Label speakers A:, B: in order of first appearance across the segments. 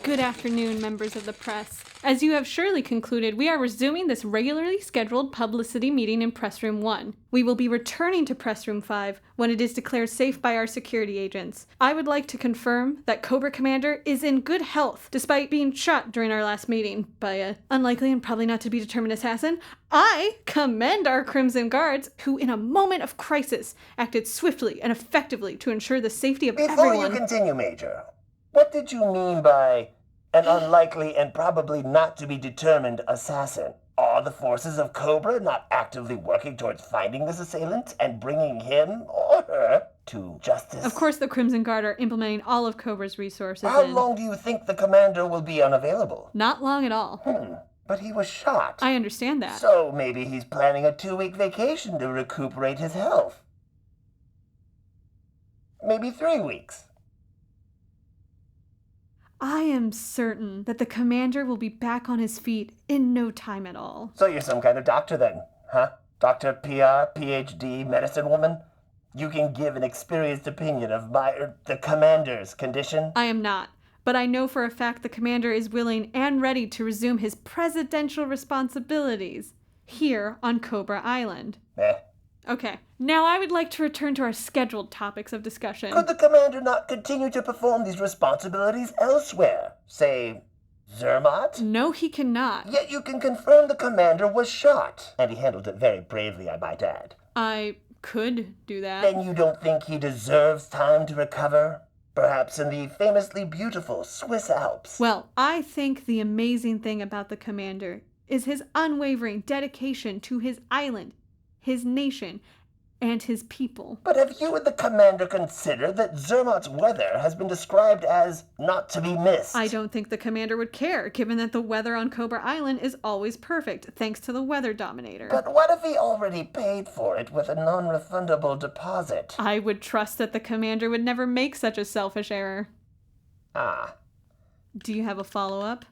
A: Good afternoon, members of the press. As you have surely concluded, we are resuming this regularly scheduled publicity meeting in Press Room 1. We will be returning to Press Room 5 when it is declared safe by our security agents. I would like to confirm that Cobra Commander is in good health, despite being shot during our last meeting by a unlikely and probably not to be determined assassin. I commend our Crimson Guards, who in a moment of crisis acted swiftly and effectively to ensure the safety of everyone.
B: Before you continue, Major, what did you mean by an unlikely and probably not to be determined assassin? Are the forces of Cobra not actively working towards finding this assailant and bringing him or her to justice?
A: Of course the Crimson Guard are implementing all of Cobra's resources.
B: How long do you think the commander will be unavailable?
A: Not long at all.
B: But he was shot.
A: I understand that.
B: So maybe he's planning a 2-week vacation to recuperate his health. Maybe 3 weeks.
A: I am certain that the commander will be back on his feet in no time at all.
B: So you're some kind of doctor then, huh? Dr. PR, PhD, medicine woman? You can give an experienced opinion of the commander's condition?
A: I am not, but I know for a fact the commander is willing and ready to resume his presidential responsibilities here on Cobra Island. Okay, now I would like to return to our scheduled topics of discussion.
B: Could the commander not continue to perform these responsibilities elsewhere? Say, Zermatt?
A: No, he cannot.
B: Yet you can confirm the commander was shot. And he handled it very bravely, I might add.
A: I could do that.
B: Then you don't think he deserves time to recover? Perhaps in the famously beautiful Swiss Alps?
A: Well, I think the amazing thing about the commander is his unwavering dedication to his island, his nation, and his people.
B: But have you and the commander considered that Zermatt's weather has been described as not to be missed?
A: I don't think the commander would care, given that the weather on Cobra Island is always perfect, thanks to the weather dominator.
B: But what if he already paid for it with a non-refundable deposit?
A: I would trust that the commander would never make such a selfish error. Do you have a follow-up?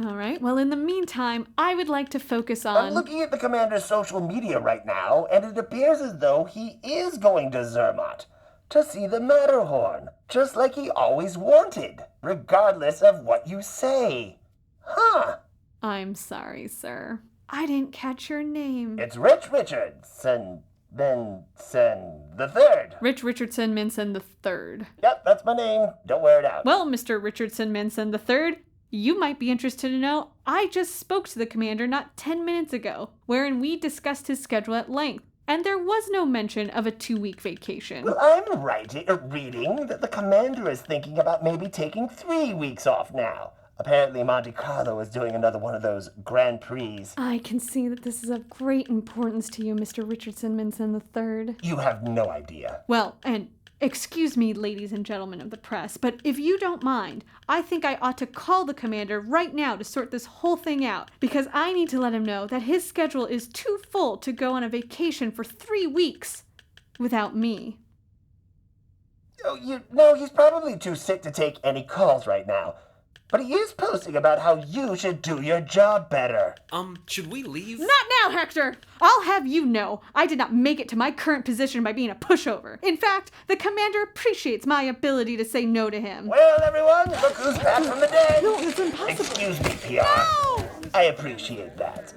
A: All right, well, in the meantime, I would like to focus on...
B: I'm looking at the commander's social media right now, and it appears as though he is going to Zermatt to see the Matterhorn, just like he always wanted, regardless of what you say. Huh.
A: I'm sorry, sir. I didn't catch your name.
B: It's Rich Richardson Minson the Third.
A: Rich Richardson Minson the Third.
B: Yep, that's my name. Don't wear it out.
A: Well, Mr. Richardson Minson the Third, you might be interested to know I just spoke to the commander not 10 minutes ago, wherein we discussed his schedule at length, and there was no mention of a 2-week vacation.
B: Well, I'm reading that the commander is thinking about maybe taking 3 weeks off now. Apparently Monte Carlo is doing another one of those Grand Prix.
A: I can see that this is of great importance to you, Mr. Richardson Minson III.
B: You have no idea.
A: Well, and excuse me, ladies and gentlemen of the press, but if you don't mind, I think I ought to call the commander right now to sort this whole thing out, because I need to let him know that his schedule is too full to go on a vacation for 3 weeks without me.
B: No, he's probably too sick to take any calls right now. But he is posting about how you should do your job better.
C: Should we leave?
A: Not now, Hector! I'll have you know, I did not make it to my current position by being a pushover. In fact, the commander appreciates my ability to say no to him.
B: Well, everyone, look who's back from the dead.
A: No, it's impossible.
B: Excuse me, PR.
A: No!
B: I appreciate that.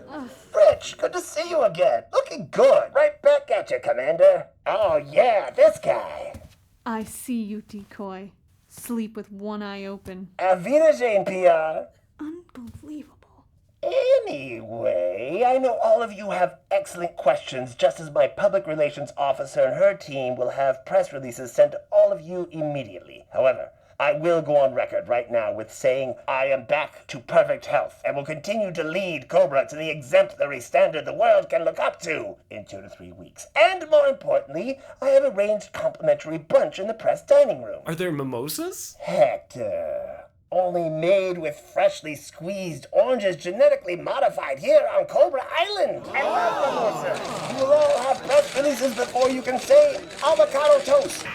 B: Rich, good to see you again. Looking good. Right back at you, Commander. Oh, yeah, this guy.
A: I see you, decoy. Sleep with one eye open.
B: Auf Wiedersehen, PR.
A: Unbelievable.
B: Anyway, I know all of you have excellent questions, just as my public relations officer and her team will have press releases sent to all of you immediately. However, I will go on record right now with saying I am back to perfect health and will continue to lead Cobra to the exemplary standard the world can look up to in 2 to 3 weeks. And more importantly, I have arranged complimentary brunch in the press dining room.
C: Are there mimosas?
B: Hector. Only made with freshly squeezed oranges genetically modified here on Cobra Island. And love mimosas. You will all have press releases before you can say avocado toast.